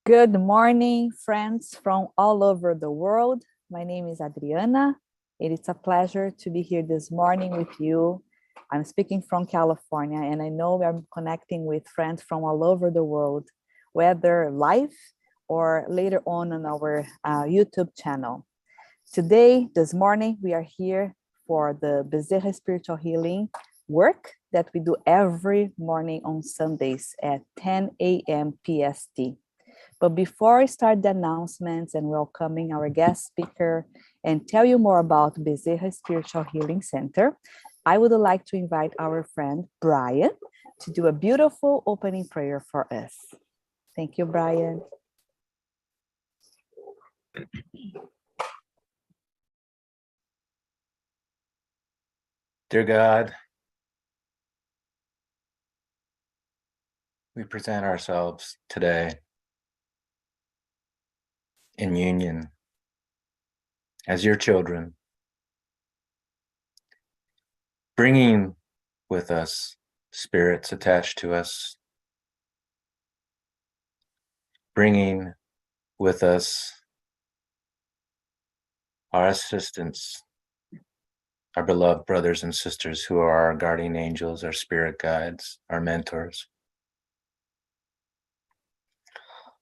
Good morning, friends from all over the world. My name is Adriana. It is a pleasure to be here this morning with you. I'm speaking from California, and I know I'm connecting with friends from all over the world, whether live or later on our YouTube channel. Today, this morning, we are here for the Bezerra Spiritual Healing work that we do every morning on Sundays at 10 a.m. PST. But before I start the announcements and welcoming our guest speaker and tell you more about Bezerra Spiritual Healing Center, I would like to invite our friend Brian to do a beautiful opening prayer for us. Thank you, Brian. Dear God, we present ourselves today in union as your children, bringing with us spirits attached to us, bringing with us our assistants, our beloved brothers and sisters who are our guardian angels, our spirit guides, our mentors,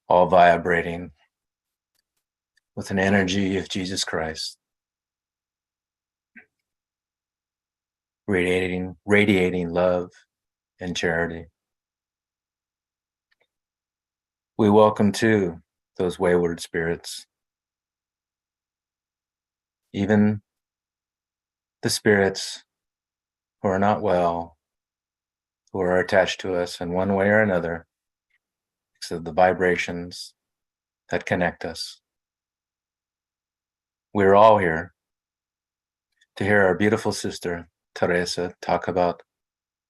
all vibrating with an energy of Jesus Christ, radiating love and charity. We welcome too those wayward spirits, even the spirits who are not well, who are attached to us in one way or another, because of the vibrations that connect us. We're all here to hear our beautiful sister, Teresa, talk about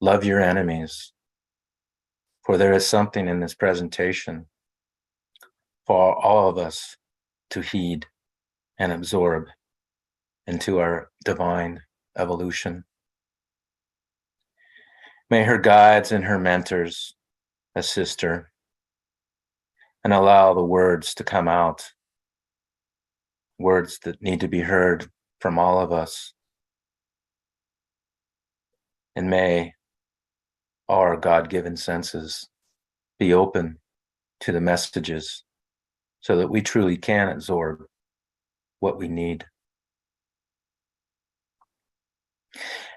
love your enemies, for there is something in this presentation for all of us to heed and absorb into our divine evolution. May her guides and her mentors assist her and allow the words to come out, words that need to be heard from all of us. And may our God-given senses be open to the messages so that we truly can absorb what we need.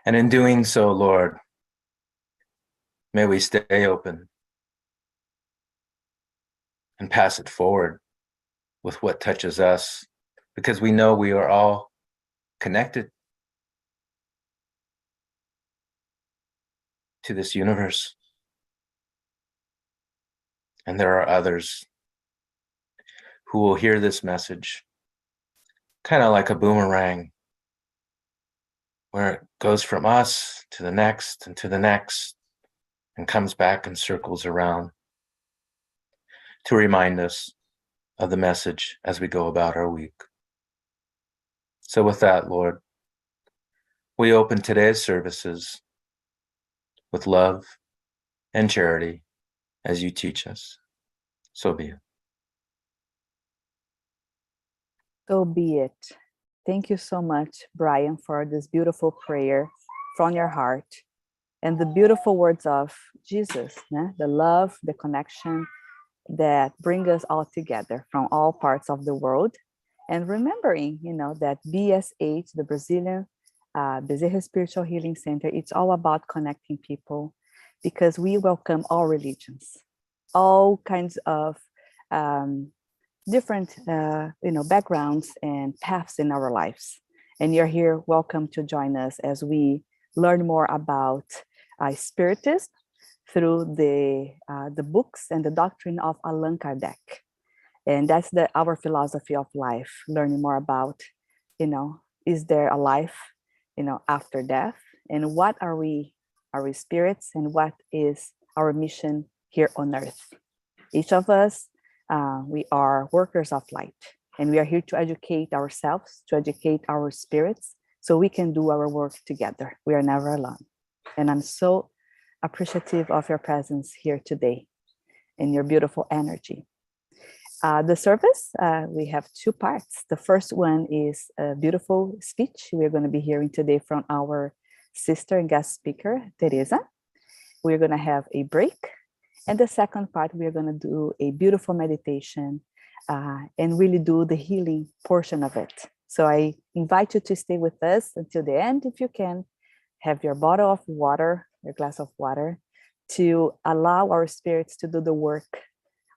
And in doing so, Lord, may we stay open and pass it forward with what touches us, because we know we are all connected to this universe. And there are others who will hear this message, kind of like a boomerang, where it goes from us to the next and to the next and comes back and circles around to remind us of the message as we go about our week. So with that, Lord, we open today's services with love and charity as you teach us. So be it. So be it. Thank you so much, Brian, for this beautiful prayer from your heart and the beautiful words of Jesus, the love, the connection that bring us all together from all parts of the world. And remembering, that BSH, the Brazilian Bezerra Spiritual Healing Center, it's all about connecting people, because we welcome all religions, all kinds of different backgrounds and paths in our lives. And you're here, welcome to join us as we learn more about Spiritism through the books and the doctrine of Allan Kardec. And that's our philosophy of life, learning more about, is there a life, after death? And what are we spirits, and what is our mission here on earth? Each of us, we are workers of light, and we are here to educate ourselves, to educate our spirits, so we can do our work together. We are never alone. And I'm so appreciative of your presence here today and your beautiful energy. The service, we have two parts. The first one is a beautiful speech we're going to be hearing today from our sister and guest speaker, Teresa. We're going to have a break. And the second part, we're going to do a beautiful meditation and really do the healing portion of it. So I invite you to stay with us until the end if you can. Have your bottle of water, your glass of water, to allow our spirits to do the work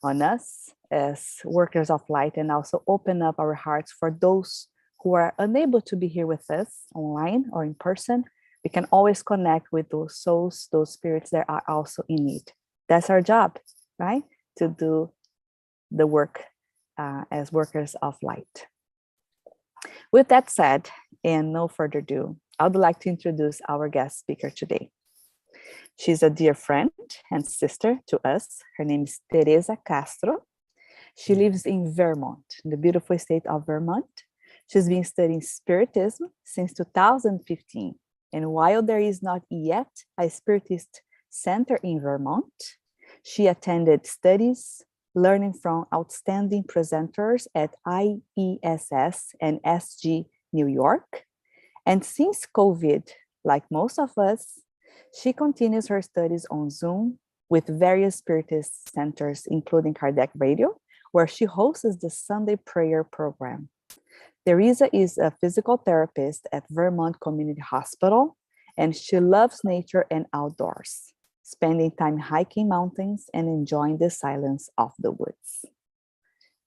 on us as workers of light, and also open up our hearts for those who are unable to be here with us online or in person. We can always connect with those souls, those spirits that are also in need. That's our job, right? To do the work as workers of light. With that said, and no further ado, I would like to introduce our guest speaker today. She's a dear friend and sister to us. Her name is Teresa Castro. She lives in Vermont, in the beautiful state of Vermont. She's been studying Spiritism since 2015. And while there is not yet a Spiritist center in Vermont, she attended studies, learning from outstanding presenters at IESS and SG New York. And since COVID, like most of us, she continues her studies on Zoom with various Spiritist centers, including Kardec Radio, where she hosts the Sunday prayer program. Teresa is a physical therapist at Vermont Community Hospital, and she loves nature and outdoors, spending time hiking mountains and enjoying the silence of the woods.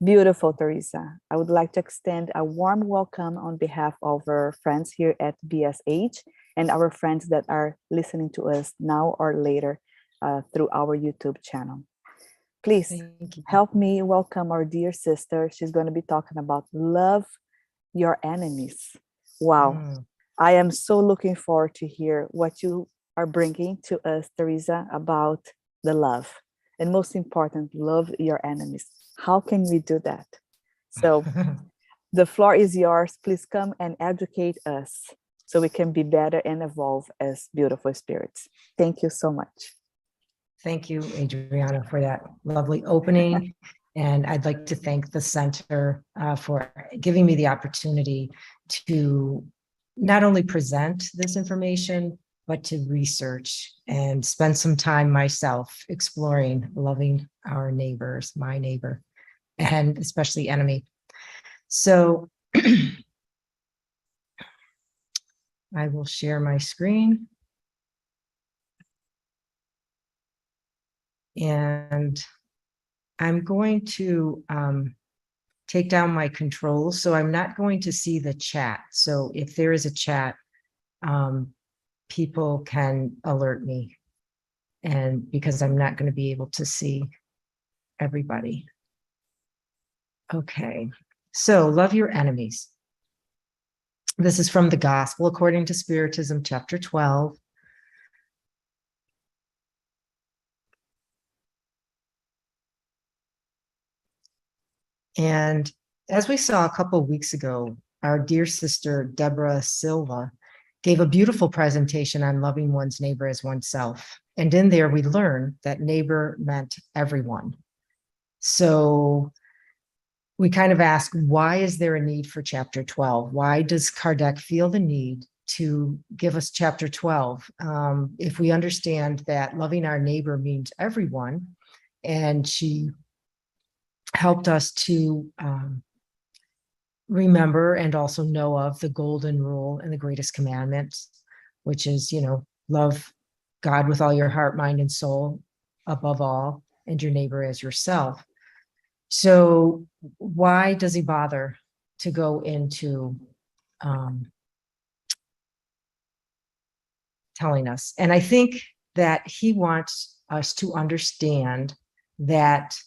Beautiful, Teresa. I would like to extend a warm welcome on behalf of our friends here at BSH and our friends that are listening to us now or later through our YouTube channel. Please help me welcome our dear sister. She's going to be talking about love your enemies. Wow. I am so looking forward to hear what you are bringing to us, Teresa, about the love. And most important, love your enemies. How can we do that? So the floor is yours. Please come and educate us so we can be better and evolve as beautiful spirits. Thank you so much. Thank you, Adriana, for that lovely opening. And I'd like to thank the center for giving me the opportunity to not only present this information, but to research and spend some time myself exploring loving our neighbors, my neighbor, and especially enemy. So I will share my screen. And I'm going to take down my controls. So I'm not going to see the chat. So if there is a chat, people can alert me. And because I'm not going to be able to see everybody. Okay, so love your enemies. This is from the Gospel according to Spiritism, chapter 12. And as we saw a couple of weeks ago, our dear sister, Deborah Silva, gave a beautiful presentation on loving one's neighbor as oneself. And in there, we learned that neighbor meant everyone. So we kind of ask, why is there a need for chapter 12? Why does Kardec feel the need to give us chapter 12? If we understand that loving our neighbor means everyone, and she helped us to remember and also know of the golden rule and the greatest commandment, which is, love God with all your heart, mind, and soul above all, and your neighbor as yourself. So why does he bother to go into telling us? And I think that he wants us to understand that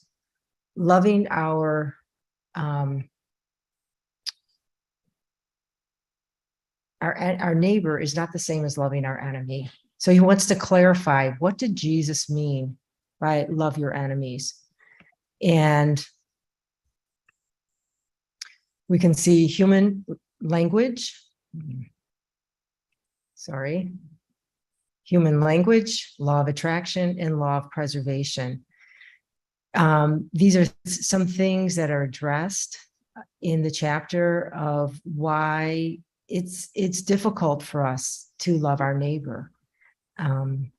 loving our neighbor is not the same as loving our enemy. So he wants to clarify, what did Jesus mean by love your enemies? And we can see human language. Human language, law of attraction, and law of preservation. These are some things that are addressed in the chapter of why it's difficult for us to love our neighbor. And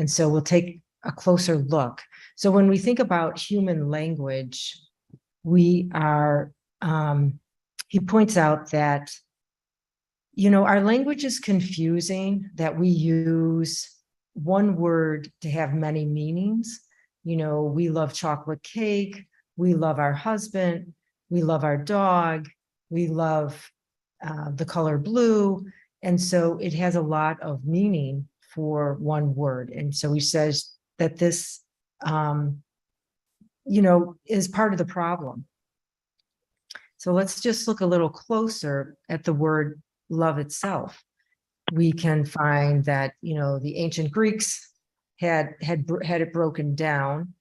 so we'll take a closer look. So when we think about human language, we are, he points out that, our language is confusing, that we use one word to have many meanings. We love chocolate cake, we love our husband, we love our dog, we love the color blue. And so it has a lot of meaning for one word. And so he says that this, is part of the problem. So let's just look a little closer at the word love itself. We can find that, the ancient Greeks had it broken down,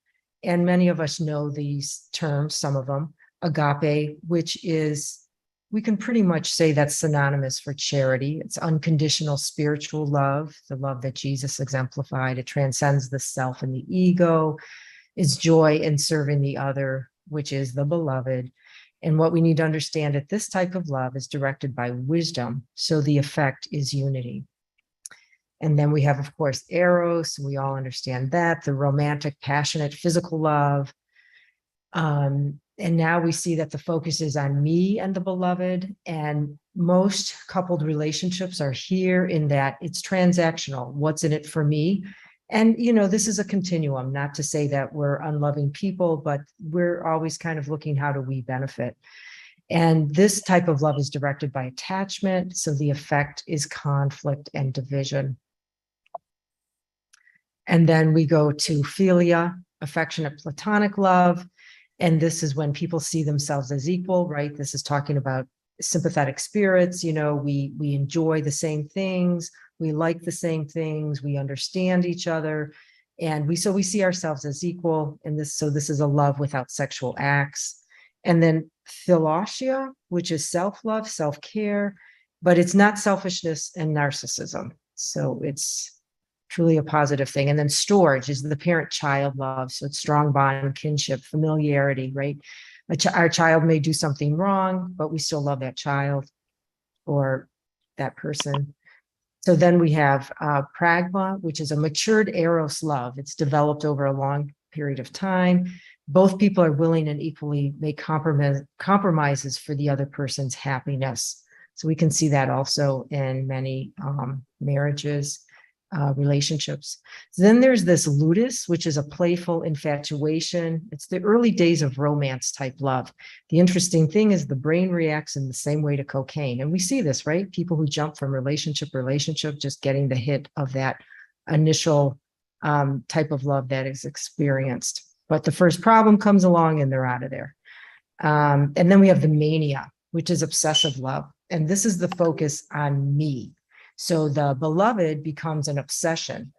and many of us know these terms, some of them. Agape, which is, we can pretty much say that's synonymous for charity. It's unconditional spiritual love, the love that Jesus exemplified. It transcends the self and the ego. It's joy in serving the other, which is the beloved. And what we need to understand at this type of love is directed by wisdom. So the effect is unity. And then we have, of course, eros. We all understand that, the romantic, passionate, physical love. And now we see that the focus is on me and the beloved. And most coupled relationships are here in that it's transactional. What's in it for me? And, this is a continuum, not to say that we're unloving people, but we're always kind of looking, how do we benefit? And this type of love is directed by attachment. So the effect is conflict and division. And then we go to philia, affectionate platonic love. And this is when people see themselves as equal, right? This is talking about sympathetic spirits. We enjoy the same things. We like the same things. We understand each other. And we see ourselves as equal. And this is a love without sexual acts. And then philotia, which is self-love, self-care, but it's not selfishness and narcissism. So it's truly a positive thing. And then storge is the parent-child love. So it's strong bond, kinship, familiarity, right? Our child may do something wrong, but we still love that child or that person. So then we have pragma, which is a matured eros love. It's developed over a long period of time. Both people are willing and equally make compromises for the other person's happiness. So we can see that also in many marriages. Relationships. So then there's this ludus, which is a playful infatuation. It's the early days of romance type love. The interesting thing is the brain reacts in the same way to cocaine. And we see this, right? People who jump from relationship, just getting the hit of that initial type of love that is experienced. But the first problem comes along and they're out of there. And then we have the mania, which is obsessive love. And this is the focus on me. So the beloved becomes an obsession,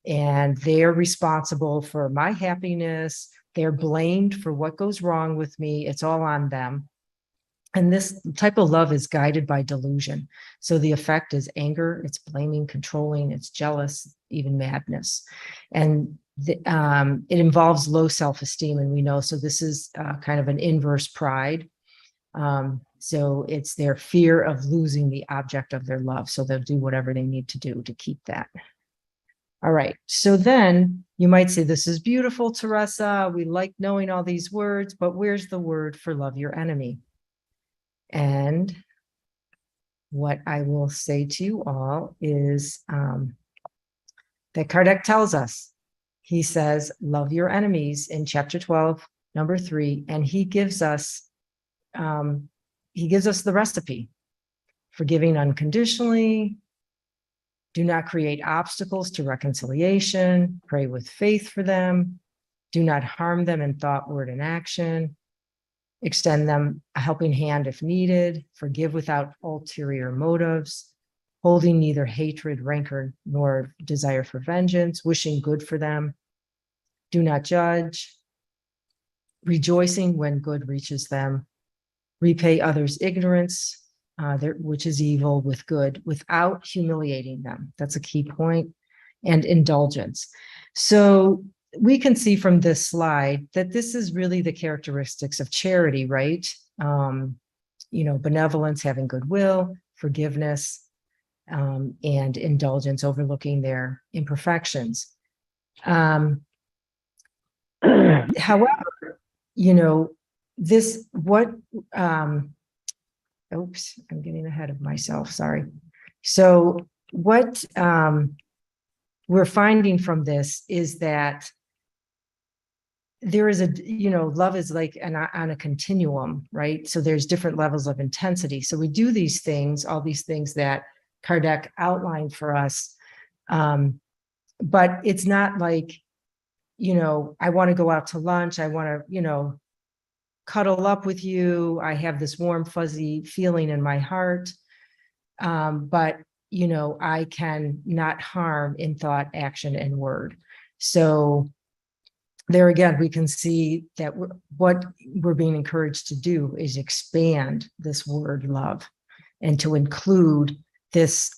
and they're responsible for my happiness. They're blamed for what goes wrong with me. It's all on them. And this type of love is guided by delusion. So the effect is anger, it's blaming, controlling, it's jealous, even madness. And it involves low self-esteem, and we know, so this is kind of an inverse pride. So it's their fear of losing the object of their love. So they'll do whatever they need to do to keep that. All right. So then you might say, this is beautiful, Teresa. We like knowing all these words, but where's the word for love your enemy? And what I will say to you all is that Kardec tells us, he says, love your enemies in chapter 12, number 3, and he gives us the recipe: forgiving unconditionally, do not create obstacles to reconciliation, pray with faith for them, do not harm them in thought, word, and action, extend them a helping hand if needed, forgive without ulterior motives, holding neither hatred, rancor, nor desire for vengeance, wishing good for them, do not judge, rejoicing when good reaches them, repay others' ignorance, which is evil, with good, without humiliating them. That's a key point. And indulgence. So we can see from this slide that this is really the characteristics of charity, right? Benevolence, having goodwill, forgiveness, and indulgence, overlooking their imperfections. However, oops, I'm getting ahead of myself, sorry. So what we're finding from this is that there is love is like on a continuum, right? So there's different levels of intensity. So we do these things, all these things that Kardec outlined for us. But it's not like, I want to go out to lunch. I want to, cuddle up with you. I have this warm, fuzzy feeling in my heart. But, I can not harm in thought, action, and word. So there again, we can see that what we're being encouraged to do is expand this word love and to include this,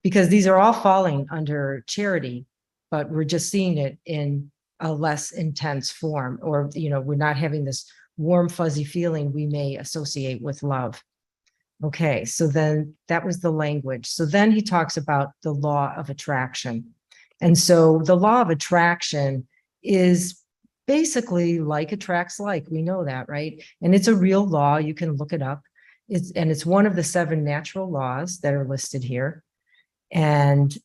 because these are all falling under charity, but we're just seeing it in a less intense form, or, we're not having this warm, fuzzy feeling we may associate with love. Okay, so then that was the language. So then he talks about the law of attraction. And so the law of attraction is basically like attracts like, we know that, right? And it's a real law, you can look it up. It's one of the 7 natural laws that are listed here. And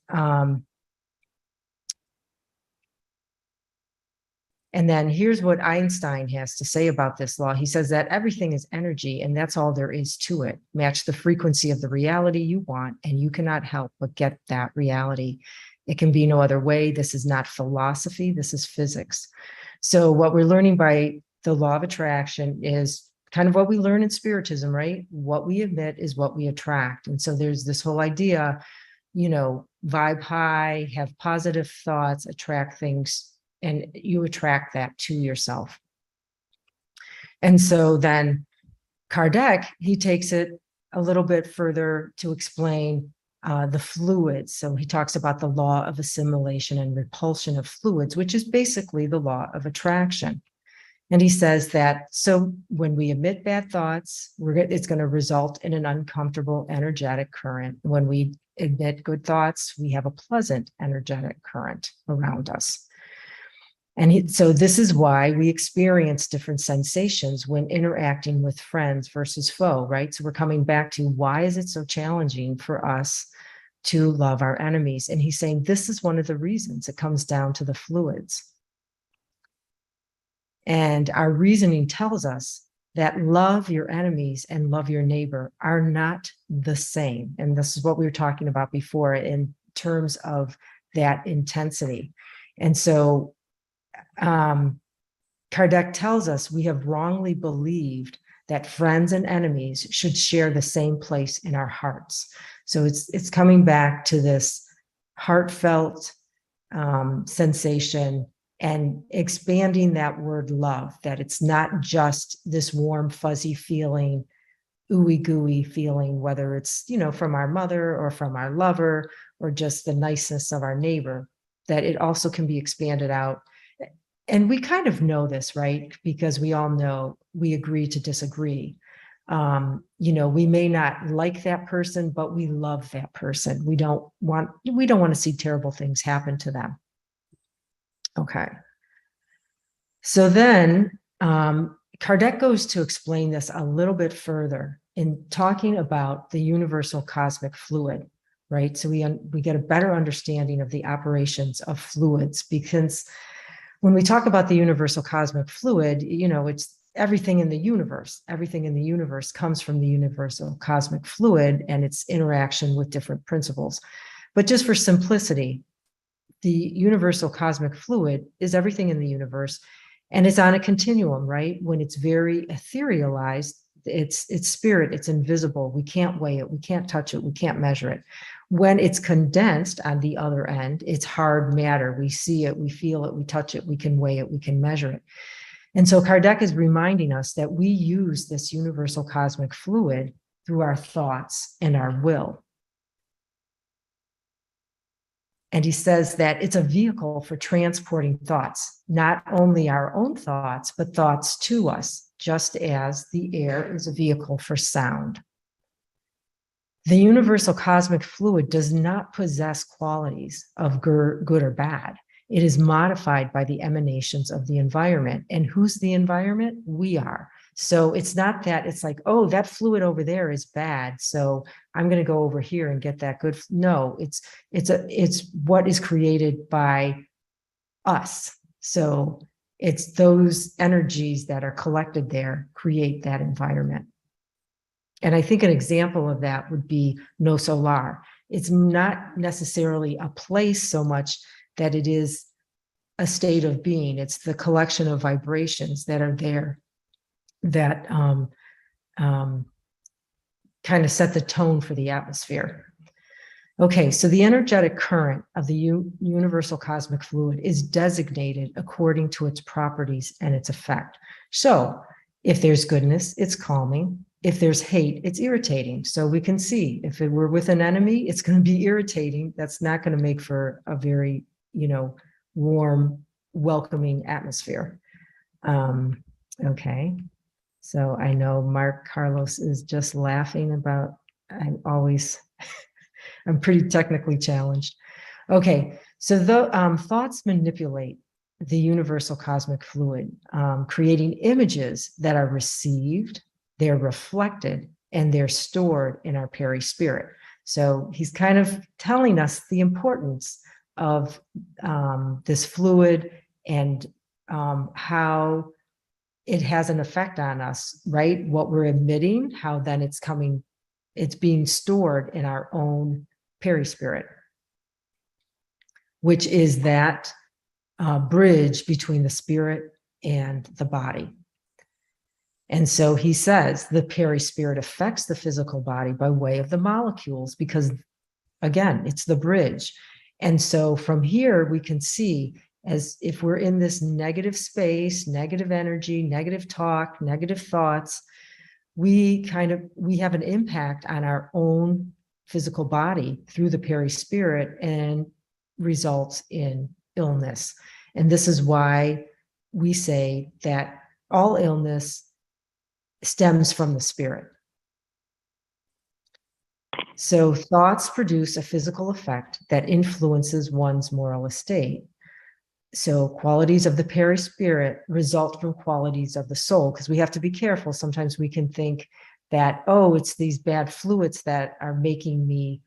then here's what Einstein has to say about this law. He says that everything is energy, and that's all there is to it. Match the frequency of the reality you want, and you cannot help but get that reality. It can be no other way. This is not philosophy. This is physics. So what we're learning by the law of attraction is kind of what we learn in Spiritism, right? What we emit is what we attract. And so there's this whole idea, vibe high, have positive thoughts, attract things, and you attract that to yourself. And so then Kardec, he takes it a little bit further to explain the fluids. So he talks about the law of assimilation and repulsion of fluids, which is basically the law of attraction. And he says that, so when we emit bad thoughts, it's going to result in an uncomfortable energetic current. When we emit good thoughts, we have a pleasant energetic current around us. And so this is why we experience different sensations when interacting with friends versus foe, right? So we're coming back to, why is it so challenging for us to love our enemies? And he's saying this is one of the reasons. It comes down to the fluids. And our reasoning tells us that love your enemies and love your neighbor are not the same. And this is what we were talking about before in terms of that intensity. And so Kardec tells us we have wrongly believed that friends and enemies should share the same place in our hearts. So it's coming back to this heartfelt sensation and expanding that word love, that it's not just this warm, fuzzy feeling, ooey gooey feeling, whether it's, from our mother or from our lover or just the niceness of our neighbor, that it also can be expanded out. And we kind of know this, right? Because we all know we agree to disagree. We may not like that person, but we love that person. We don't want to see terrible things happen to them. Okay. So then Kardec goes to explain this a little bit further in talking about the universal cosmic fluid, right? So we get a better understanding of the operations of fluids, because when we talk about the universal cosmic fluid, it's everything in the universe. Everything in the universe comes from the universal cosmic fluid and its interaction with different principles. But just for simplicity, the universal cosmic fluid is everything in the universe, and it's on a continuum, right? When it's very etherealized, it's spirit, it's invisible. We can't weigh it, we can't touch it, we can't measure it. When it's condensed on the other end, it's hard matter. We see it, we feel it, we touch it, we can weigh it, we can measure it. And so Kardec is reminding us that we use this universal cosmic fluid through our thoughts and our will. And he says that it's a vehicle for transporting thoughts, not only our own thoughts, but thoughts to us, just as the air is a vehicle for sound. The universal cosmic fluid does not possess qualities of good or bad. It is modified by the emanations of the environment. And who's the environment? We are. So it's not that it's like, oh, that fluid over there is bad, so I'm going to go over here and get that good. No, it's what is created by us. So it's those energies that are collected there create that environment. And I think an example of that would be no solar. It's not necessarily a place so much that it is a state of being. It's the collection of vibrations that are there that kind of set the tone for the atmosphere. Okay, so the energetic current of the universal cosmic fluid is designated according to its properties and its effect. So if there's goodness, it's calming. If there's hate, it's irritating. So we can see if we're with an enemy, it's going to be irritating. That's not going to make for a very, warm, welcoming atmosphere. Okay. So I know Mark Carlos is just laughing about, I'm pretty technically challenged. Okay, so the thoughts manipulate the universal cosmic fluid, creating images that are received, they're reflected, and they're stored in our perispirit. So he's kind of telling us the importance of this fluid and how it has an effect on us, right? What we're emitting, how then it's being stored in our own perispirit, which is that bridge between the spirit and the body. And so he says the perispirit affects the physical body by way of the molecules, because again, it's the bridge. And so from here, we can see as if we're in this negative space, negative energy, negative talk, negative thoughts, we have an impact on our own physical body through the perispirit and results in illness. And this is why we say that all illness stems from the spirit. So thoughts produce a physical effect that influences one's moral estate. So qualities of the perispirit result from qualities of the soul, because we have to be careful. Sometimes we can think that, oh, it's these bad fluids that are making me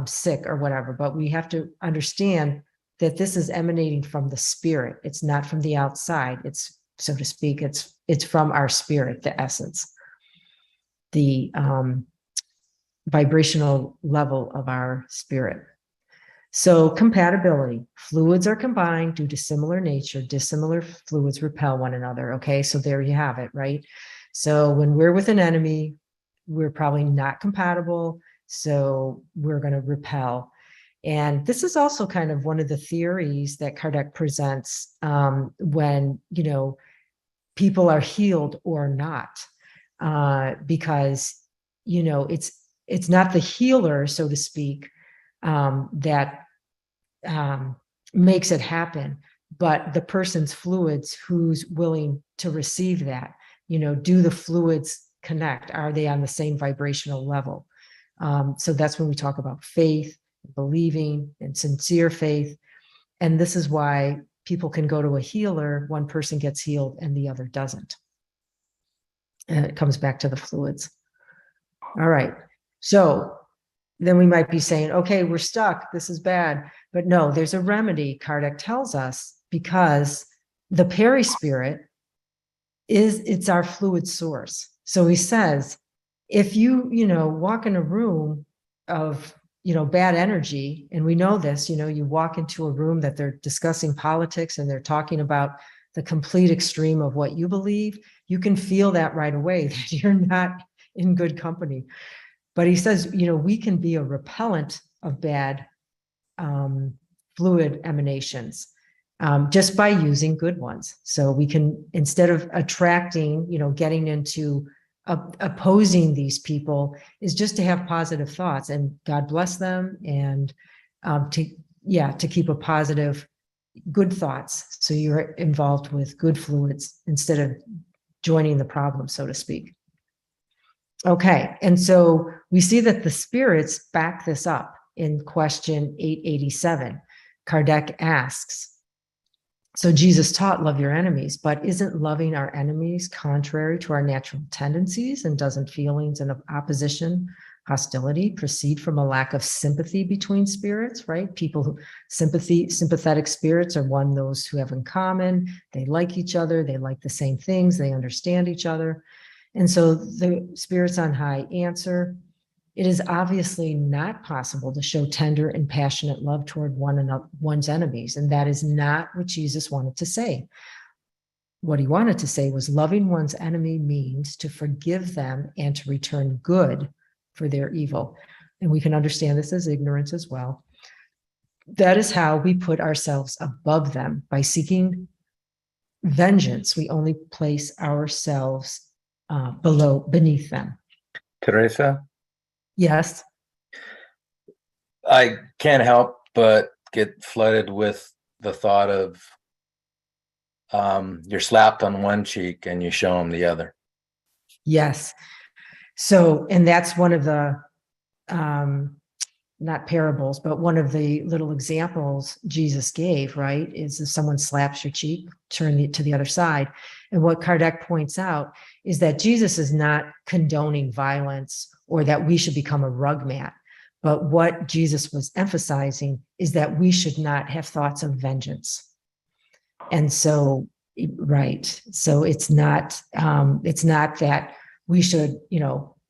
sick or whatever. But we have to understand that this is emanating from the spirit. It's not from the outside. It's, so to speak, it's from our spirit, the essence, the vibrational level of our spirit. So compatibility, fluids are combined due to similar nature. Dissimilar fluids repel one another. Okay, so there you have it, right? So when we're with an enemy, we're probably not compatible, so we're going to repel. And this is also kind of one of the theories that Kardec presents when, people are healed or not, because, it's not the healer, so to speak, that makes it happen, but the person's fluids who's willing to receive that. Do the fluids connect? Are they on the same vibrational level? So that's when we talk about faith, believing, and sincere faith. And this is why people can go to a healer, one person gets healed and the other doesn't. And it comes back to the fluids. All right. So then we might be saying, okay, we're stuck. This is bad. But no, there's a remedy, Kardec tells us, because the perispirit it's our fluid source. So he says, if you, walk in a room of, bad energy, and we know this, you walk into a room that they're discussing politics and they're talking about the complete extreme of what you believe, you can feel that right away that you're not in good company. But he says, we can be a repellent of bad fluid emanations just by using good ones. So we can, instead of attracting, getting into opposing these people, is just to have positive thoughts and God bless them, and to to keep a positive, good thoughts. So you're involved with good fluids instead of joining the problem, so to speak. Okay, and so we see that the spirits back this up in question 887. Kardec asks, so Jesus taught love your enemies, but isn't loving our enemies contrary to our natural tendencies? And doesn't feelings and opposition, hostility proceed from a lack of sympathy between spirits, right? People who sympathetic spirits are those who have in common, they like each other, they like the same things, they understand each other. And so the spirits on high answer, it is obviously not possible to show tender and passionate love toward one's enemies. And that is not what Jesus wanted to say. What he wanted to say was loving one's enemy means to forgive them and to return good for their evil. And we can understand this as ignorance as well. That is how we put ourselves above them. By seeking vengeance, we only place ourselves beneath them. Teresa, Yes. I can't help but get flooded with the thought of you're slapped on one cheek and you show them the other. Yes. So, and that's one of the, not parables, but one of the little examples Jesus gave, right? Is if someone slaps your cheek, turn it to the other side. And what Kardec points out is that Jesus is not condoning violence or that we should become a rug mat. But what Jesus was emphasizing is that we should not have thoughts of vengeance. And so, right. So it's not that we should,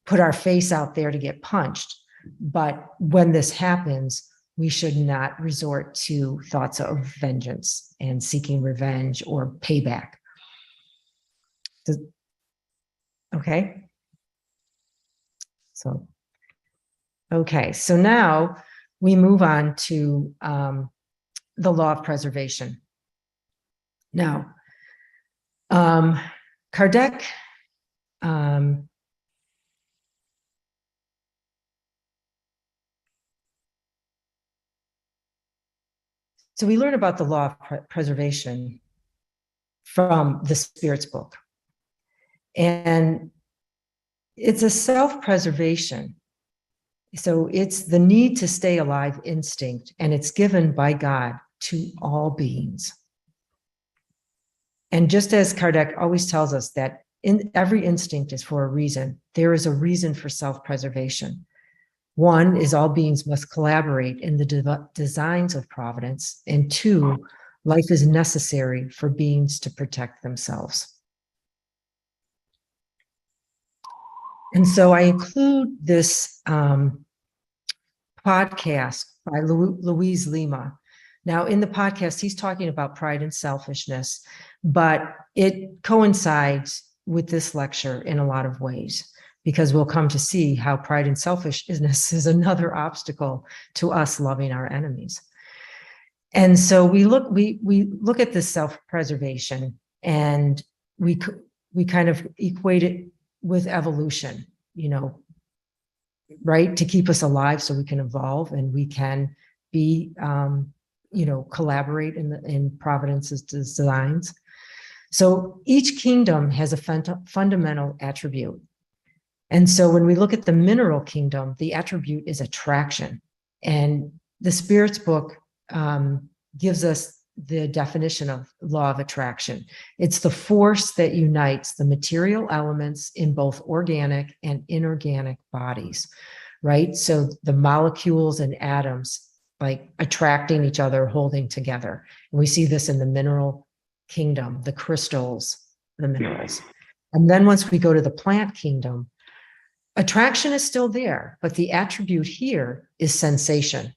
put our face out there to get punched. But when this happens, we should not resort to thoughts of vengeance and seeking revenge or payback. Okay. So now we move on to the law of preservation. Now, Kardec so we learn about the law of preservation from the Spirit's book. And it's a self-preservation. So it's the need to stay alive instinct, and it's given by God to all beings. And just as Kardec always tells us that every instinct is for a reason, there is a reason for self-preservation. One is all beings must collaborate in the designs of providence. And two, life is necessary for beings to protect themselves. And so I include this podcast by Luis Lima. Now, in the podcast, he's talking about pride and selfishness, but it coincides with this lecture in a lot of ways, because we'll come to see how pride and selfishness is another obstacle to us loving our enemies. And so we look at this self-preservation, and we kind of equate it with evolution, right? To keep us alive so we can evolve and we can be, collaborate in Providence's designs. So each kingdom has a fundamental attribute. And so when we look at the mineral kingdom, the attribute is attraction. And the Spirit's book gives us the definition of law of attraction. It's the force that unites the material elements in both organic and inorganic bodies, right? So the molecules and atoms like attracting each other, holding together. And we see this in the mineral kingdom, the crystals, the minerals. And then once we go to the plant kingdom, attraction is still there, but the attribute here is sensation.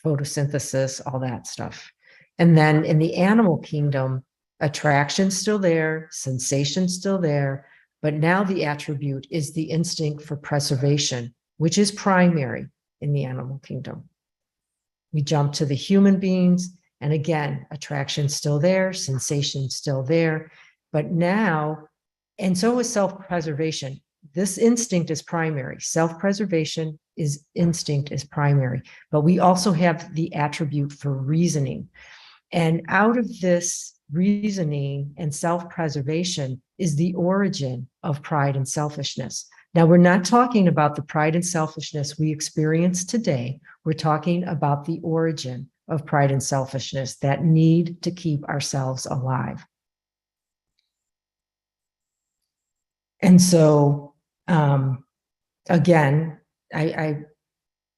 Photosynthesis, all that stuff. And then in the animal kingdom, attraction's still there, sensation's still there, but now the attribute is the instinct for preservation, which is primary in the animal kingdom. We jump to the human beings, and again, attraction's still there, sensation's still there, but now, and so is self-preservation. This instinct is primary. Self-preservation instinct is primary, but we also have the attribute for reasoning. And out of this reasoning and self-preservation is the origin of pride and selfishness. Now, we're not talking about the pride and selfishness we experience today. We're talking about the origin of pride and selfishness, that need to keep ourselves alive. And so, again, I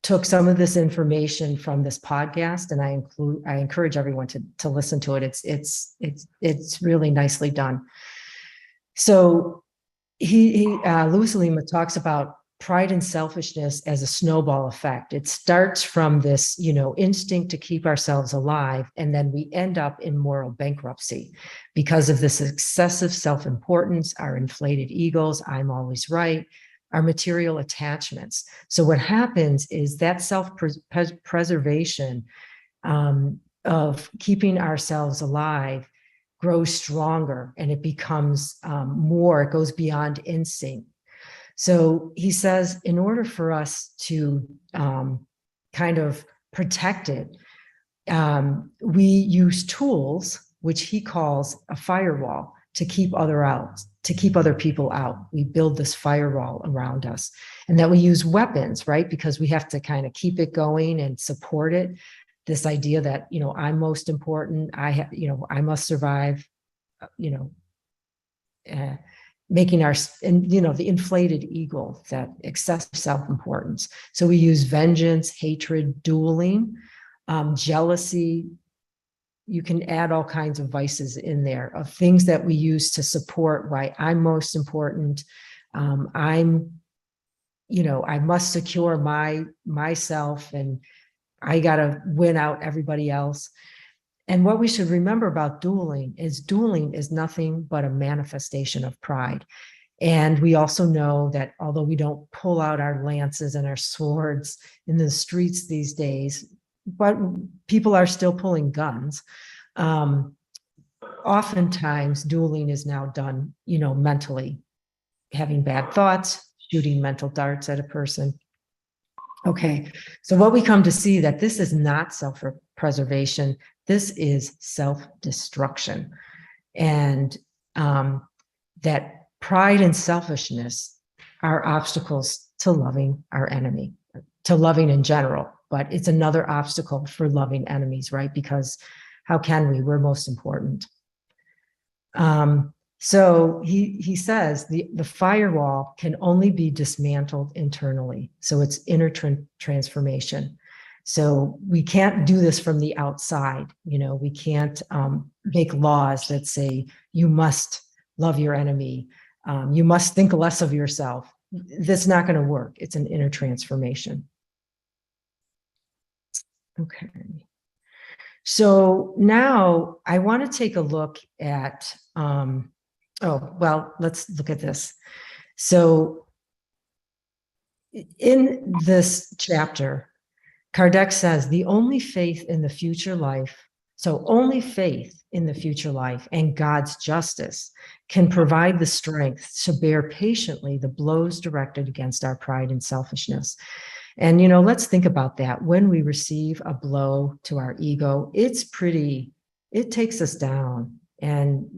took some of this information from this podcast, and I encourage everyone to listen to it. It's really nicely done. So Louis Lima talks about pride and selfishness as a snowball effect. It starts from this, instinct to keep ourselves alive, and then we end up in moral bankruptcy because of this excessive self-importance, our inflated egos, I'm always right, our material attachments. So what happens is that self-preservation of keeping ourselves alive grows stronger, and it becomes more, it goes beyond instinct. So he says, in order for us to kind of protect it, we use tools, which he calls a firewall, to keep other people out. We build this firewall around us, and that we use weapons, right? Because we have to kind of keep it going and support it. This idea that, I'm most important, I must survive, making the inflated ego, that excessive self-importance. So we use vengeance, hatred, dueling, jealousy. You can add all kinds of vices in there of things that we use to support why I'm most important. I must secure myself, and I got to win out everybody else. And what we should remember about dueling is nothing but a manifestation of pride. And we also know that although we don't pull out our lances and our swords in the streets these days, but people are still pulling guns. Oftentimes dueling is now done, mentally, having bad thoughts, shooting mental darts at a person. Okay, so what we come to see that this is not self-preservation, this is self-destruction. And that pride and selfishness are obstacles to loving our enemy, to loving in general, but it's another obstacle for loving enemies, right? Because how can we? We're most important. So he says the firewall can only be dismantled internally. So it's inner transformation. So we can't do this from the outside. We can't make laws that say you must love your enemy. You must think less of yourself. That's not going to work. It's an inner transformation. Okay. So now I want to take a look at, let's look at this. So in this chapter, Kardec says the only faith in the future life, only faith in the future life and God's justice can provide the strength to bear patiently the blows directed against our pride and selfishness. And, let's think about that. When we receive a blow to our ego, it takes us down. And,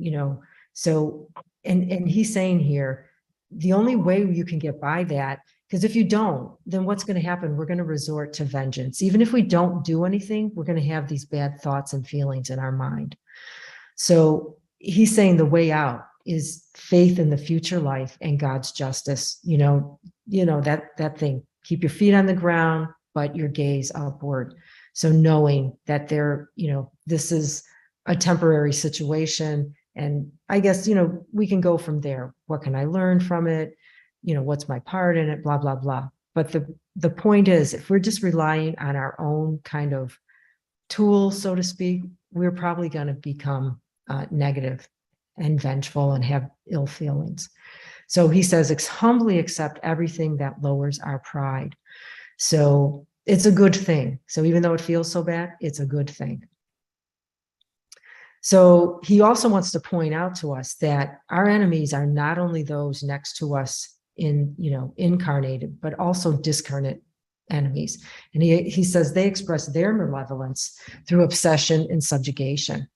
and he's saying here, the only way you can get by that, because if you don't, then what's going to happen? We're going to resort to vengeance. Even if we don't do anything, we're going to have these bad thoughts and feelings in our mind. So he's saying the way out is faith in the future life and God's justice. That thing. Keep your feet on the ground, but your gaze upward. So knowing that this is a temporary situation. And I guess, we can go from there. What can I learn from it? What's my part in it? Blah, blah, blah. But the point is, if we're just relying on our own kind of tools, so to speak, we're probably going to become negative and vengeful and have ill feelings. So he says, humbly accept everything that lowers our pride. So it's a good thing. So even though it feels so bad, it's a good thing. So he also wants to point out to us that our enemies are not only those next to us incarnated, but also discarnate enemies. And he says they express their malevolence through obsession and subjugation,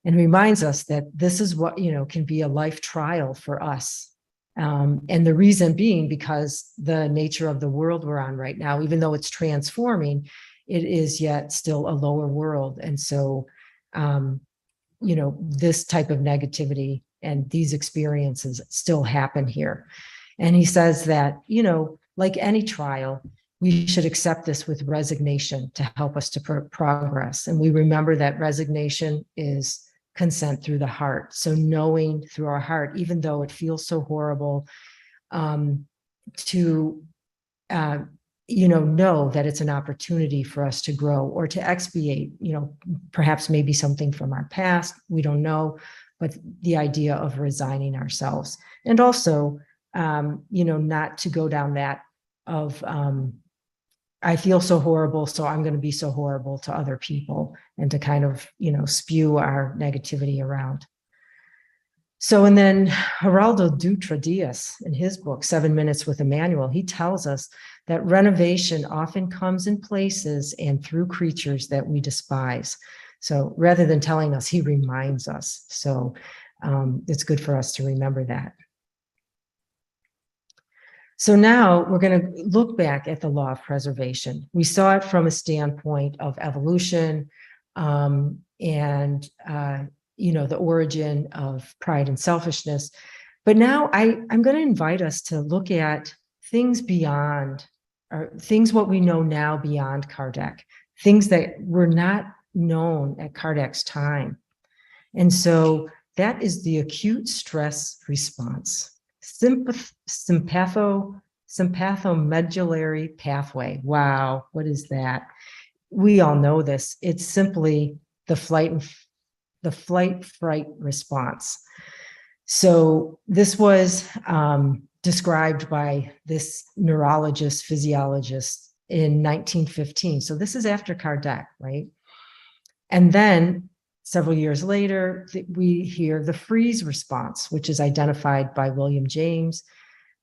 and reminds us that this is what, can be a life trial for us. And the reason being because the nature of the world we're on right now, even though it's transforming, it is yet still a lower world. And so, this type of negativity and these experiences still happen here. And he says that, like any trial, we should accept this with resignation to help us to progress. And we remember that resignation is consent through the heart. So knowing through our heart, even though it feels so horrible, to know that it's an opportunity for us to grow or to expiate, perhaps maybe something from our past, we don't know, but the idea of resigning ourselves. And also, not to go down that of, I feel so horrible, so I'm going to be so horrible to other people, and to kind of, spew our negativity around. So, and then Geraldo Dutra Diaz, in his book, 7 Minutes with Emmanuel, he tells us that renovation often comes in places and through creatures that we despise. So rather than telling us, he reminds us. So it's good for us to remember that. So now we're going to look back at the law of preservation. We saw it from a standpoint of evolution and, the origin of pride and selfishness. But now I'm going to invite us to look at things beyond, or things what we know now beyond Kardec, things that were not known at Kardec's time. And so that is the acute stress response. Sympathomedullary pathway. Wow, what is that? We all know this. It's simply the flight-fright response. So this was described by this neurologist, physiologist in 1915. So this is after Kardec, right? And then several years later, we hear the freeze response, which is identified by William James,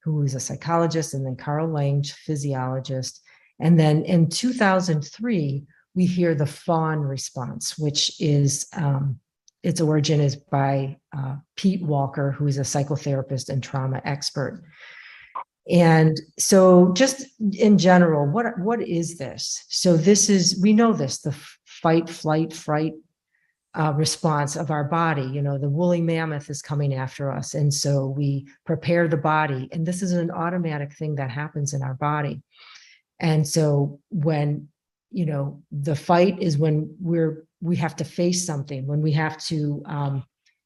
who is a psychologist, and then Carl Lange, physiologist. And then in 2003, we hear the fawn response, which is, its origin is by Pete Walker, who is a psychotherapist and trauma expert. And so just in general, what is this? So this is, we know this, the fight, flight, fright response of our body. The woolly mammoth is coming after us. And so we prepare the body. And this is an automatic thing that happens in our body. And so when, the fight is when we have to face something, when we have to,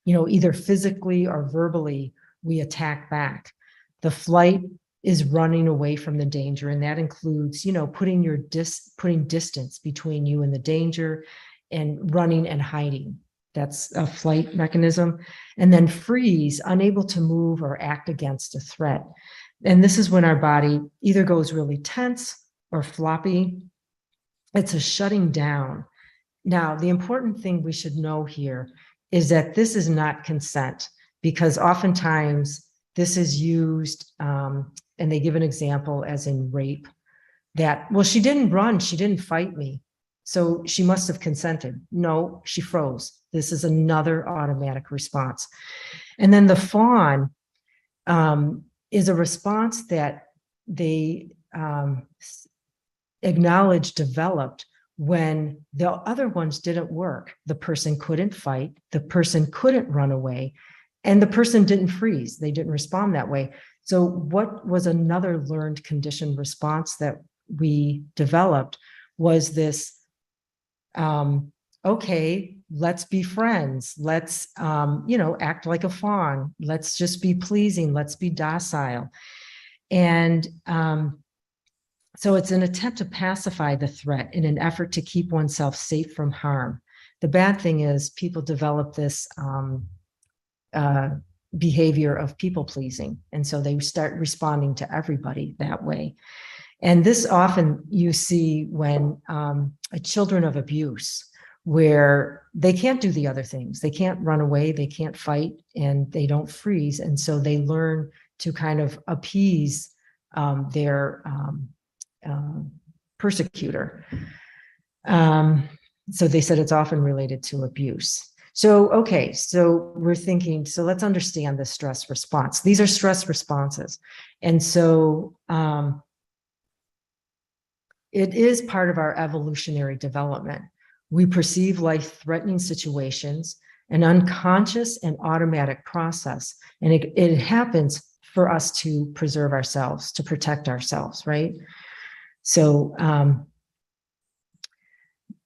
either physically or verbally, we attack back. The flight is running away from the danger. And that includes, putting distance between you and the danger, and running and hiding. That's a flight mechanism. And then freeze, unable to move or act against a threat. And this is when our body either goes really tense or floppy. It's a shutting down. Now, the important thing we should know here is that this is not consent, because oftentimes this is used, and they give an example as in rape, that, well, she didn't run, she didn't fight me, so she must have consented. No, she froze. This is another automatic response. And then the fawn is a response that they acknowledge developed when the other ones didn't work. The person couldn't fight, the person couldn't run away, and the person didn't freeze. They didn't respond that way. So what was another learned conditioned response that we developed was this, okay, let's be friends. Let's, act like a fawn. Let's just be pleasing. Let's be docile. And so it's an attempt to pacify the threat in an effort to keep oneself safe from harm. The bad thing is people develop this behavior of people pleasing. And so they start responding to everybody that way. And this often you see when children of abuse, where they can't do the other things. They can't run away, they can't fight, and they don't freeze. And so they learn to kind of appease their persecutor. So they said it's often related to abuse. So, okay, so we're thinking, so let's understand the stress response. These are stress responses. And so it is part of our evolutionary development. We perceive life-threatening situations, an unconscious and automatic process. And it happens for us to preserve ourselves, to protect ourselves, right? So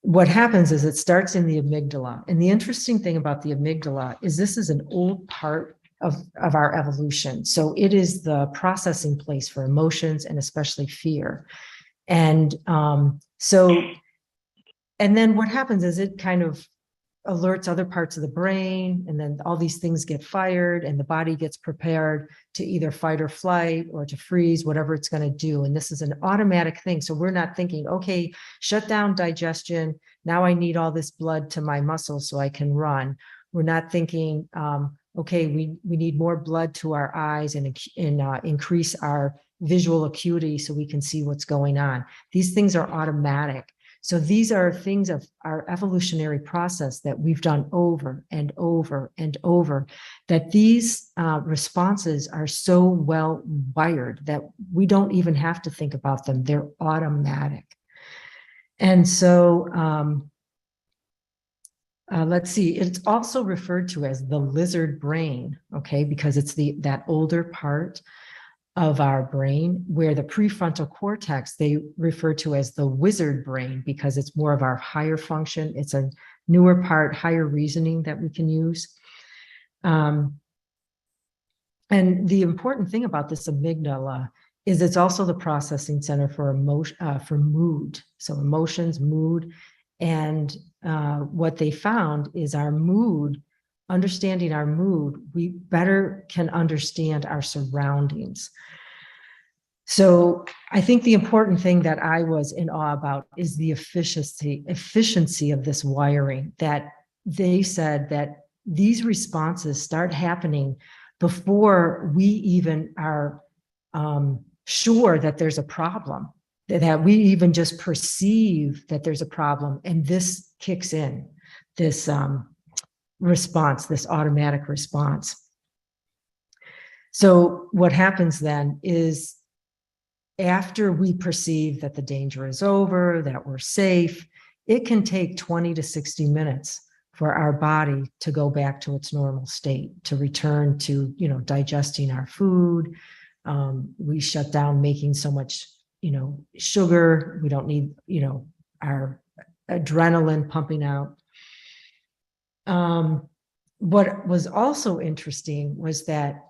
what happens is it starts in the amygdala. And the interesting thing about the amygdala is this is an old part of our evolution. So it is the processing place for emotions and especially fear. And and then what happens is it kind of alerts other parts of the brain, and then all these things get fired and the body gets prepared to either fight or flight or to freeze, whatever it's going to do. And this is an automatic thing. So we're not thinking, okay, shut down digestion. Now I need all this blood to my muscles so I can run. We're not thinking, okay, we need more blood to our eyes and increase our visual acuity so we can see what's going on. These things are automatic. So these are things of our evolutionary process that we've done over and over and over, that these responses are so well wired that we don't even have to think about them. They're automatic. And so let's see, it's also referred to as the lizard brain, okay, because it's that older part of our brain, where the prefrontal cortex, they refer to as the wizard brain because it's more of our higher function. It's a newer part, higher reasoning that we can use. And the important thing about this amygdala is it's also the processing center for mood. So emotions, mood, and what they found is our mood, understanding our mood, we better can understand our surroundings. So I think the important thing that I was in awe about is the efficiency of this wiring, that they said that these responses start happening before we even are sure that there's a problem, that we even just perceive that there's a problem, and this kicks in, this response, this automatic response. So what happens then is, after we perceive that the danger is over, that we're safe, it can take 20 to 60 minutes for our body to go back to its normal state, to return to, digesting our food. We shut down making so much, sugar. We don't need, our adrenaline pumping out. What was also interesting was that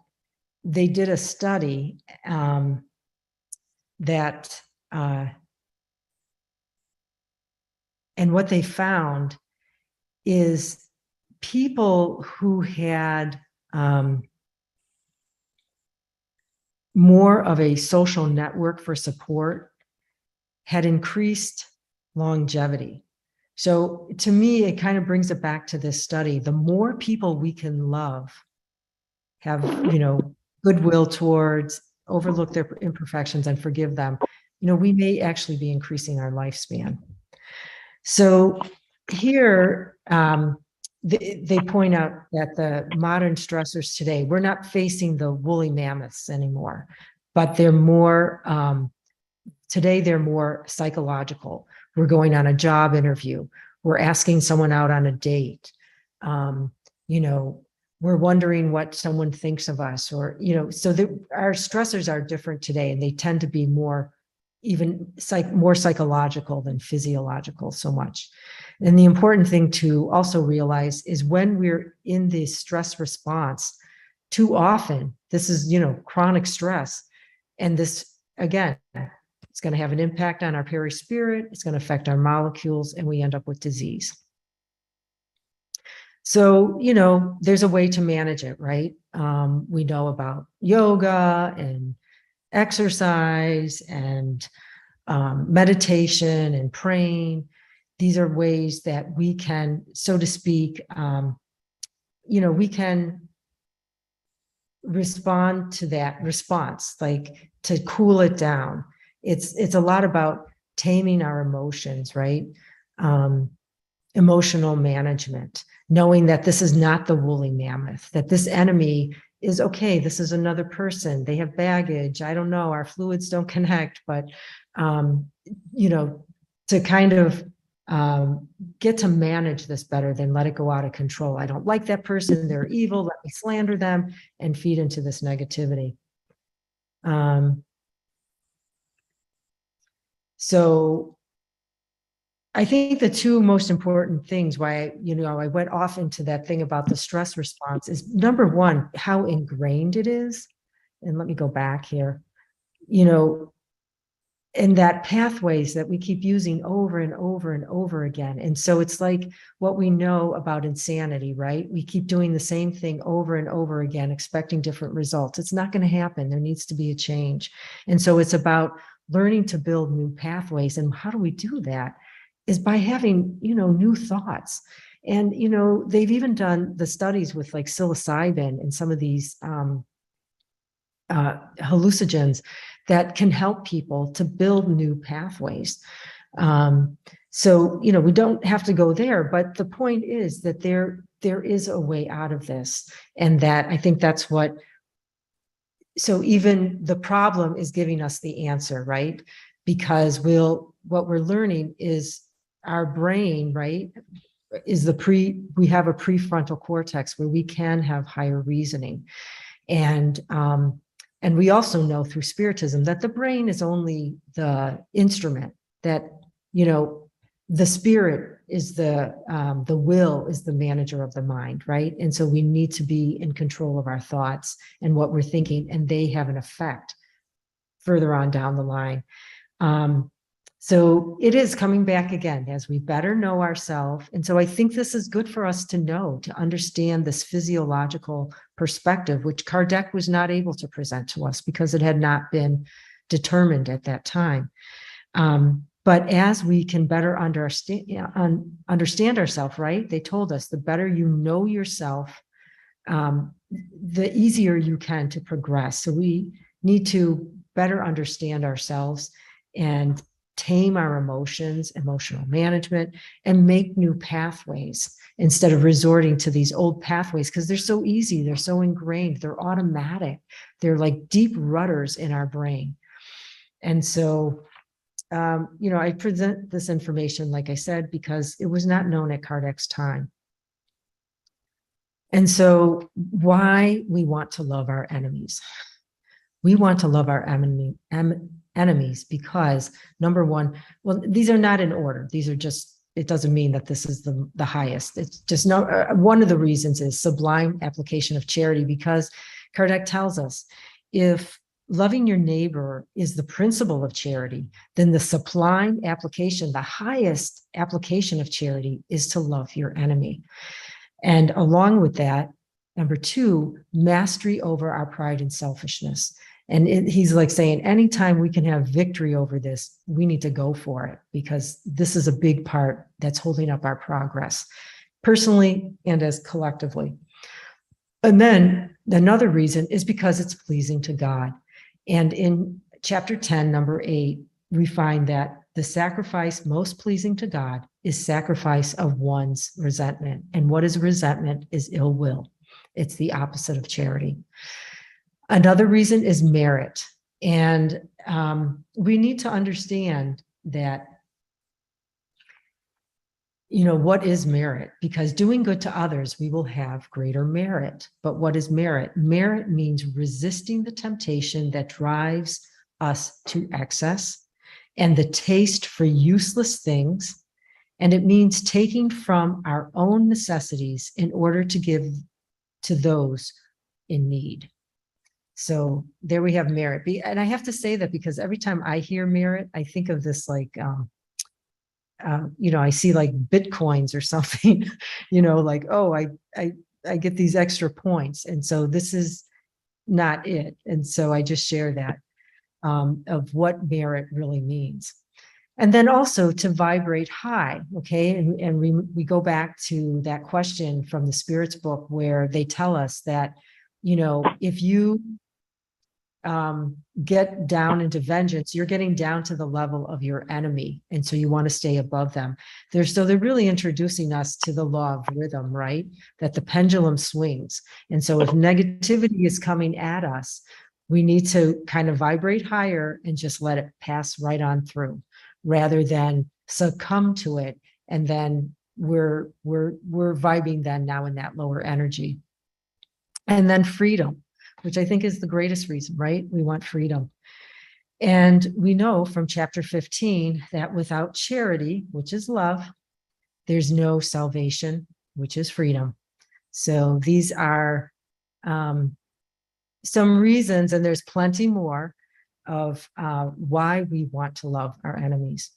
they did a study and what they found is people who had more of a social network for support had increased longevity. So to me, it kind of brings it back to this study. The more people we can love, have, goodwill towards, overlook their imperfections and forgive them, we may actually be increasing our lifespan. So here, they point out that the modern stressors today, we're not facing the woolly mammoths anymore, but they're more, today they're more psychological. We're going on a job interview. We're asking someone out on a date. We're wondering what someone thinks of us, or, so our stressors are different today, and they tend to be more, even more psychological than physiological so much. And the important thing to also realize is when we're in this stress response, too often, this is, chronic stress. And this, again, it's going to have an impact on our perispirit. It's going to affect our molecules, and we end up with disease. So, there's a way to manage it, right? We know about yoga and exercise and meditation and praying. These are ways that we can, so to speak, we can respond to that response, like to cool it down. It's a lot about taming our emotions, right? Emotional management, knowing that this is not the woolly mammoth, that this enemy is okay. This is another person. They have baggage. I don't know. Our fluids don't connect, but, to kind of get to manage this better than let it go out of control. I don't like that person. They're evil. Let me slander them and feed into this negativity. So I think the two most important things why, I went off into that thing about the stress response is, number one, how ingrained it is. And let me go back here, and that pathways that we keep using over and over and over again. And so it's like what we know about insanity, right? We keep doing the same thing over and over again, expecting different results. It's not going to happen. There needs to be a change. And so it's about learning to build new pathways. And how do we do that? Is by having, new thoughts. And, they've even done the studies with like psilocybin and some of these hallucinogens that can help people to build new pathways. So, we don't have to go there, but the point is that there is a way out of this. And that I think that's so even the problem is giving us the answer, right? Because what we're learning is our brain, right, is we have a prefrontal cortex where we can have higher reasoning. And we also know through spiritism that the brain is only the instrument, that, the spirit is the will is the manager of the mind, right? And so we need to be in control of our thoughts and what we're thinking, and they have an effect further on down the line. So it is coming back again as we better know ourselves. And so I think this is good for us to know, to understand this physiological perspective, which Kardec was not able to present to us because it had not been determined at that time. But as we can better understand ourselves, right? They told us the better you know yourself, the easier you can to progress. So we need to better understand ourselves and tame our emotions, emotional management, and make new pathways instead of resorting to these old pathways, because they're so easy, they're so ingrained, they're automatic, they're like deep rudders in our brain. And so, I present this information, like I said, because it was not known at Kardec's time. And so why we want to love our enemies. We want to love our enemies because, number one, well, these are not in order. These are just, it doesn't mean that this is the highest. It's just one of the reasons is sublime application of charity, because Kardec tells us if loving your neighbor is the principle of charity, then the sublime application, the highest application of charity is to love your enemy. And along with that, number two, mastery over our pride and selfishness. And he's like saying, anytime we can have victory over this, we need to go for it, because this is a big part that's holding up our progress, personally and as collectively. And then another reason is because it's pleasing to God. And in chapter 10, number 8, we find that the sacrifice most pleasing to God is sacrifice of one's resentment. And what is resentment is ill will. It's the opposite of charity. Another reason is merit. And we need to understand that, what is merit? Because doing good to others, we will have greater merit. But what is merit? Merit means resisting the temptation that drives us to excess and the taste for useless things. And it means taking from our own necessities in order to give to those in need. So there we have merit. And I have to say that because every time I hear merit, I think of this like, I see like Bitcoins or something, like, oh, I get these extra points. And so this is not it. And so I just share that of what merit really means. And then also to vibrate high, okay? And we go back to that question from the Spirits book where they tell us that, if you get down into vengeance, you're getting down to the level of your enemy. And so you want to stay above them. They're really introducing us to the law of rhythm, right? That the pendulum swings. And so if negativity is coming at us, we need to kind of vibrate higher and just let it pass right on through, rather than succumb to it. And then we're vibing then now in that lower energy. And then freedom, which I think is the greatest reason, right? We want freedom. And we know from chapter 15 that without charity, which is love, there's no salvation, which is freedom. So these are some reasons, and there's plenty more of why we want to love our enemies.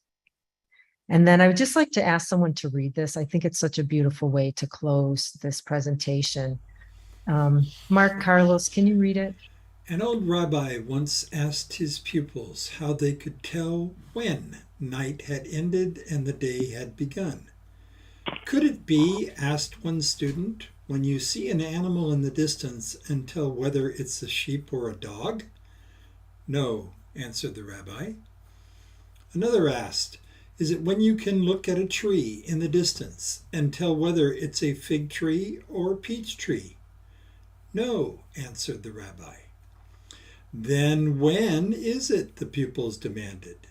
And then I would just like to ask someone to read this. I think it's such a beautiful way to close this presentation. Mark Carlos, can you read it? An old rabbi once asked his pupils how they could tell when night had ended and the day had begun. Could it be, asked one student, when you see an animal in the distance and tell whether it's a sheep or a dog? No, answered the rabbi. Another asked, is it when you can look at a tree in the distance and tell whether it's a fig tree or a peach tree? No, answered the rabbi. Then when is it? The pupils demanded.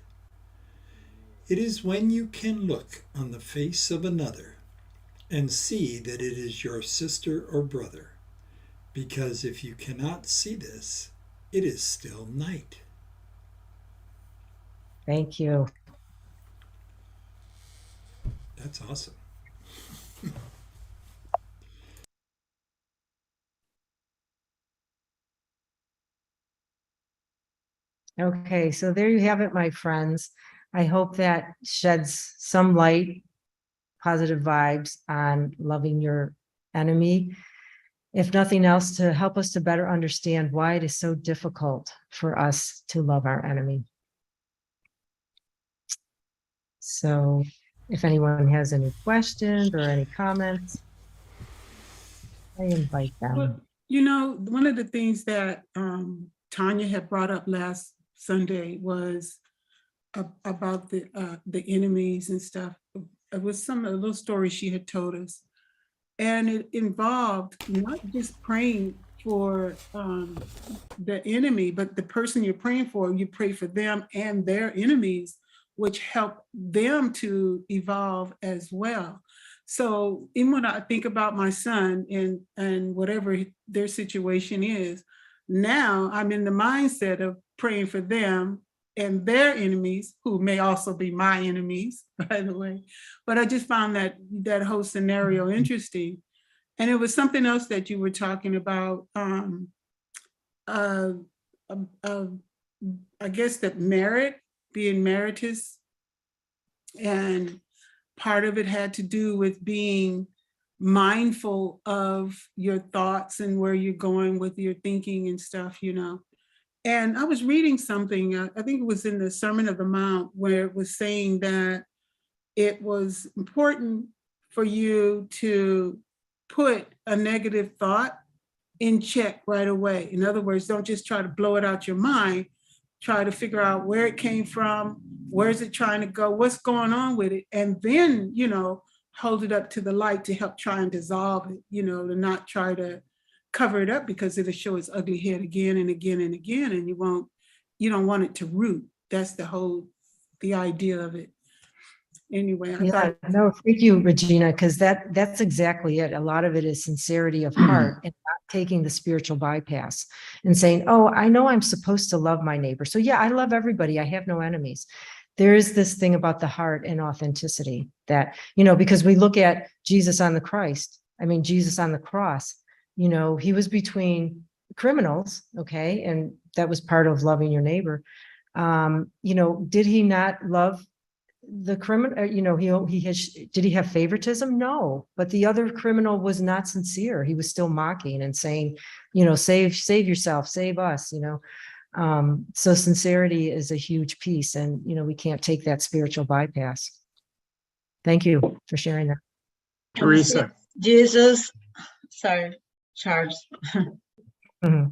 It is when you can look on the face of another and see that it is your sister or brother, because if you cannot see this, it is still night. Thank you. That's awesome. Okay, so there you have it, my friends. I hope that sheds some light, positive vibes on loving your enemy. If nothing else, to help us to better understand why it is so difficult for us to love our enemy. So if anyone has any questions or any comments, I invite them. Well, you know, one of the things that Tanya had brought up last Sunday was about the enemies and stuff. It was a little story she had told us, and it involved not just praying for the enemy, but the person you're praying for. You pray for them and their enemies, which help them to evolve as well. So even when I think about my son and whatever their situation is, now I'm in the mindset of praying for them and their enemies, who may also be my enemies, by the way. But I just found that whole scenario interesting. And it was something else that you were talking about, I guess that merit, being meritorious, and part of it had to do with being mindful of your thoughts and where you're going with your thinking and stuff, you know. And I was reading something, I think it was in the Sermon on the Mount, where it was saying that it was important for you to put a negative thought in check right away. In other words, don't just try to blow it out your mind. Try to figure out where it came from, where is it trying to go, what's going on with it, and then, you know, hold it up to the light to help try and dissolve it, you know, to not try to cover it up, because it'll show its ugly head again and again and again, and you don't want it to root. That's the idea of it. Anyway, No, thank you, Regina, because that's exactly it. A lot of it is sincerity of heart and not taking the spiritual bypass and saying, oh, I know I'm supposed to love my neighbor. So yeah, I love everybody. I have no enemies. There is this thing about the heart and authenticity that, you know, because we look at Jesus on the cross, you know, he was between criminals, okay, and that was part of loving your neighbor. You know, did he not love the criminal? You know, did he have favoritism? No, but the other criminal was not sincere. He was still mocking and saying, you know, save yourself, save us, you know. So sincerity is a huge piece, and, you know, we can't take that spiritual bypass. Thank you for sharing that. Teresa. Jesus, sorry, Charles. Mm-hmm.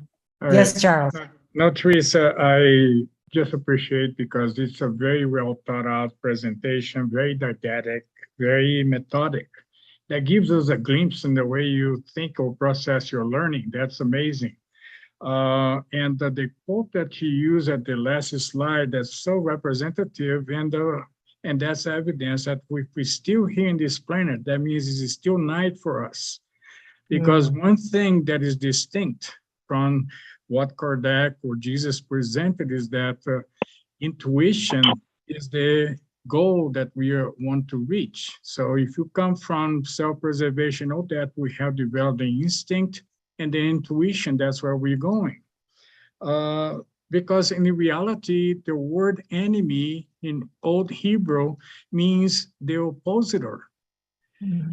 Yes, Charles. No, Teresa, I just appreciate because it's a very well thought out presentation, very didactic, very methodic. That gives us a glimpse in the way you think or process your learning. That's amazing. And the quote that you use at the last slide, that's so representative, and that's evidence that if we're still here in this planet, that means it's still night for us. Because one thing that is distinct from what Kardec or Jesus presented is that intuition is the goal that we want to reach. So if you come from self-preservation, all that we have developed the instinct and the intuition, that's where we're going. Because in reality, the word enemy in Old Hebrew means the oppositor.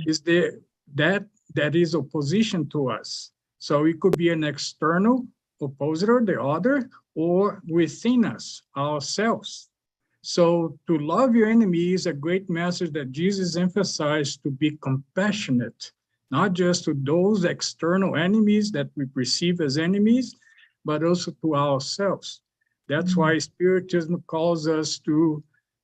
Is that is opposition to us. So it could be an external oppositor, the other, or within us, ourselves. So to love your enemy is a great message that Jesus emphasized, to be compassionate, not just to those external enemies that we perceive as enemies, but also to ourselves. That's why Spiritism calls us to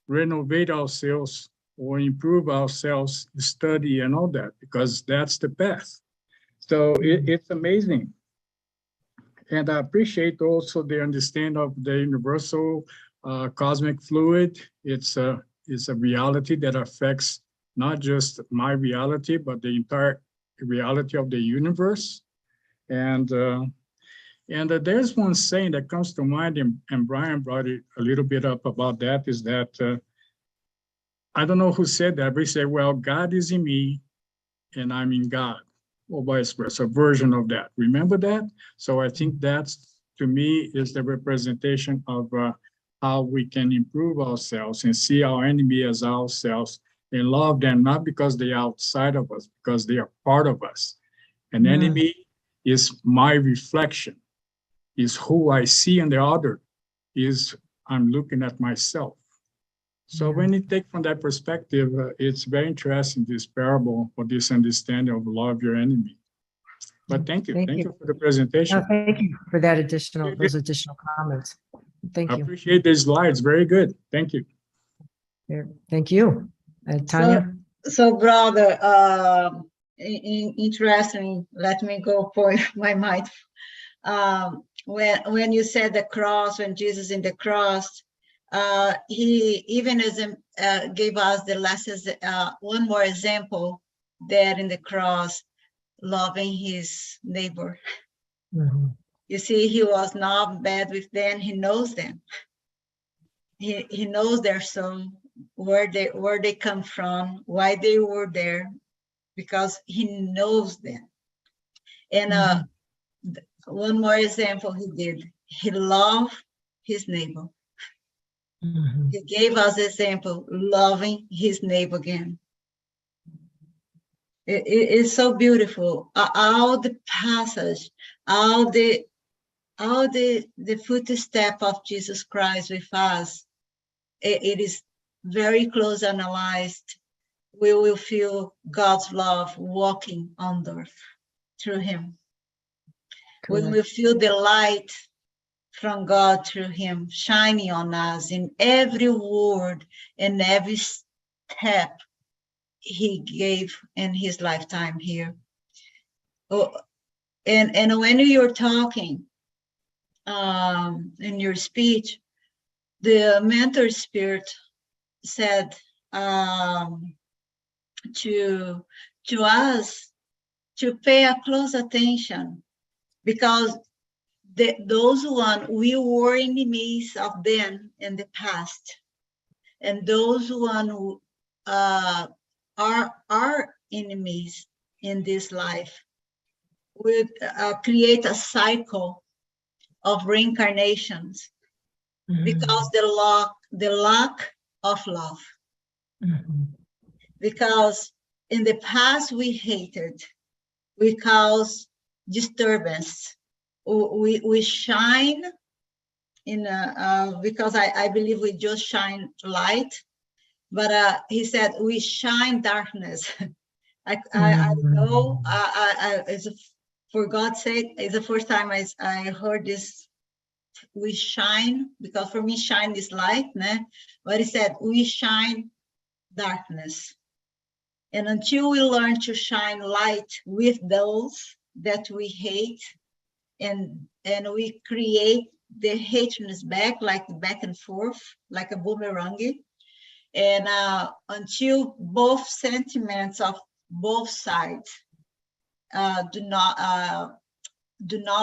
renovate ourselves or improve ourselves, study and all that, because that's the path. So it's amazing. And I appreciate also the understanding of the universal cosmic fluid. It's a reality that affects not just my reality, but the entire reality of the universe. And there's one saying that comes to mind, and Brian brought it a little bit up about that, is that, I don't know who said that, but he said, well, God is in me and I'm in God, or vice versa, a version of that. Remember that? So I think that's, to me, is the representation of how we can improve ourselves and see our enemy as ourselves and love them, not because they're outside of us, because they are part of us. An enemy is my reflection, is who I see in the other, is I'm looking at myself. So when you take from that perspective, it's very interesting, this parable, or this understanding of love your enemy. But thank you. Thank you for the presentation. No, thank you for that those additional comments. Thank I you. appreciate the slides. Very good. Thank you. Thank you. Tanya? So brother, interesting, let me go for my mind. When you said the cross, when Jesus in the cross, he even gave us the lessons, one more example there in the cross, loving his neighbor. You see, he was not bad with them. He knows them. He knows their soul, where they come from, why they were there, because he knows them. And one more example he did. He loved his neighbor. He gave us example, loving his neighbor again. It's so beautiful. All the passage, all the footstep of Jesus Christ with us, it is very close analyzed. We will feel God's love walking on earth through him. Correct. We will feel the light from God through him shining on us in every word and every step he gave in his lifetime here. Oh, and when you're talking in your speech, the mentor spirit said to us to pay a close attention, because those we were enemies of them in the past, and those who are our enemies in this life would create a cycle of reincarnations because the lack of love. Because in the past we hated, we caused disturbance. We shine in because I believe we just shine light, but he said we shine darkness. I know for God's sake, it's the first time I heard this we shine, because for me shine is light, né? But he said we shine darkness. And until we learn to shine light with those that we hate, and we create the hatredness back and forth, like a boomerang. And until both sentiments of both sides do not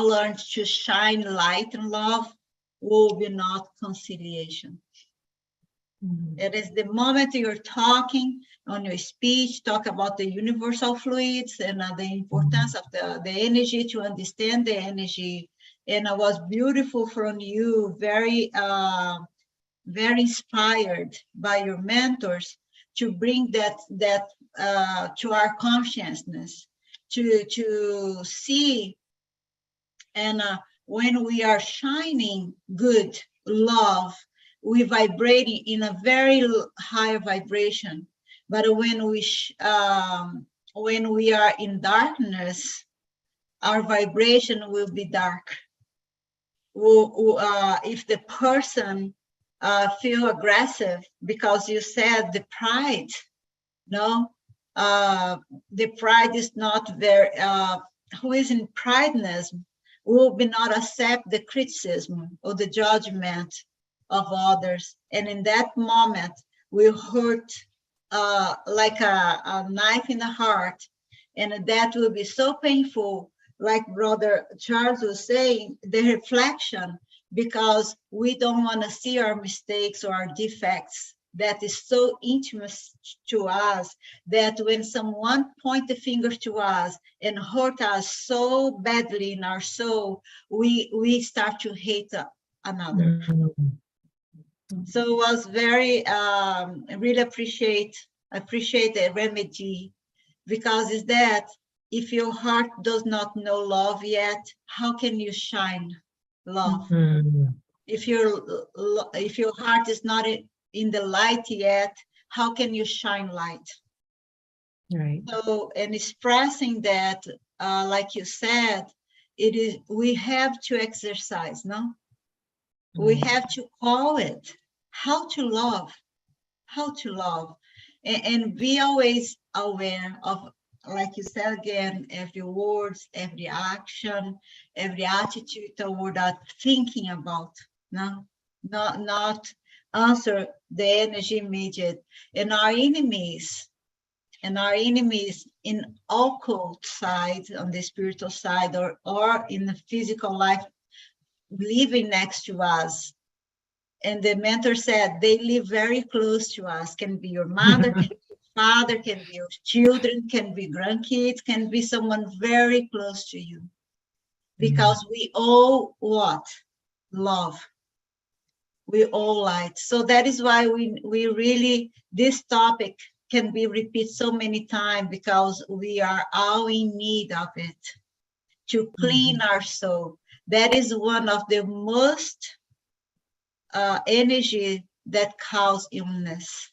learn to shine light and love, will be not conciliation. It is the moment you're talking on your speech, talk about the universal fluids and the importance of the energy, to understand the energy. And it was beautiful from you, very inspired by your mentors to bring that to our consciousness, to see. And when we are shining good love, we vibrating in a very high vibration. But when we are in darkness, our vibration will be dark. If the person feel aggressive, because you said the pride, no, the pride is not very. Who is in prideness will be not accept the criticism or the judgment of others, and in that moment will hurt like a knife in the heart, and that will be so painful, like Brother Charles was saying, the reflection, because we don't want to see our mistakes or our defects. That is so intimate to us, that when someone point the finger to us and hurt us so badly in our soul, we start to hate another. So it was very, I really appreciate the remedy, because it's that if your heart does not know love yet, how can you shine love? If your heart is not in the light yet, how can you shine light? Right. So, and expressing that, like you said, we have to exercise, no? We have to call it how to love, and be always aware of, like you said again, every words, every action, every attitude toward that, thinking about, no, not answer the energy immediate. And our enemies in occult side, on the spiritual side, or in the physical life, living next to us. And the mentor said they live very close to us. Can be your mother, can be your father, can be your children, can be grandkids, can be someone very close to you. Because we all what? Love. We all light. So that is why we really, this topic can be repeated so many times, because we are all in need of it to clean our soul. That is one of the most energy that cause illness.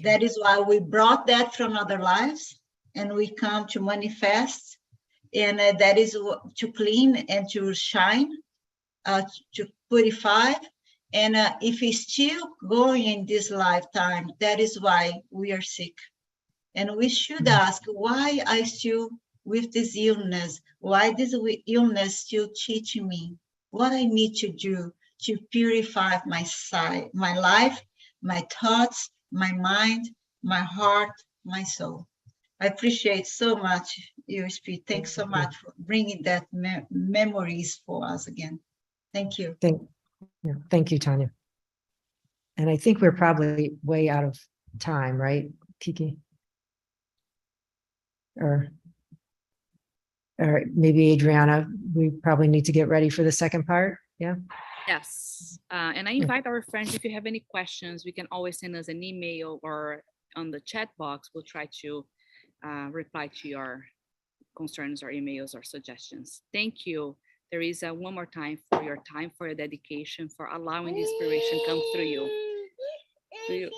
That is why we brought that from other lives, and we come to manifest, and that is to clean and to shine, to purify. And if it's still going in this lifetime, that is why we are sick. And we should ask, why I still with this illness? Why this illness still teaching me what I need to do to purify my life, my thoughts, my mind, my heart, my soul. I appreciate so much your speech. Thanks so much for bringing that memories for us again. Thank you. Thank you, Tanya. And I think we're probably way out of time, right, Kiki? Or maybe Adriana, we probably need to get ready for the second part. Yeah. Yes. And I invite our friends, if you have any questions, we can always send us an email or on the chat box. We'll try to reply to your concerns or emails or suggestions. Thank you, Teresa, one more time for your dedication, for allowing the inspiration come through you. Do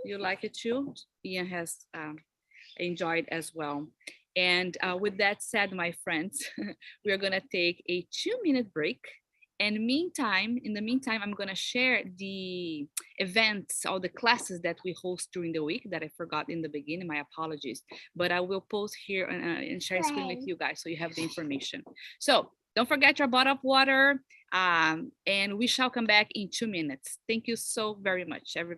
you like it too? Ian has enjoyed as well. And with that said, my friends, we are going to take a 2-minute break. And in the meantime, I'm going to share the events or the classes that we host during the week that I forgot in the beginning. My apologies. But I will post here and share screen with you guys so you have the information. So don't forget your bottle of water. And we shall come back in 2 minutes. Thank you so very much, everybody.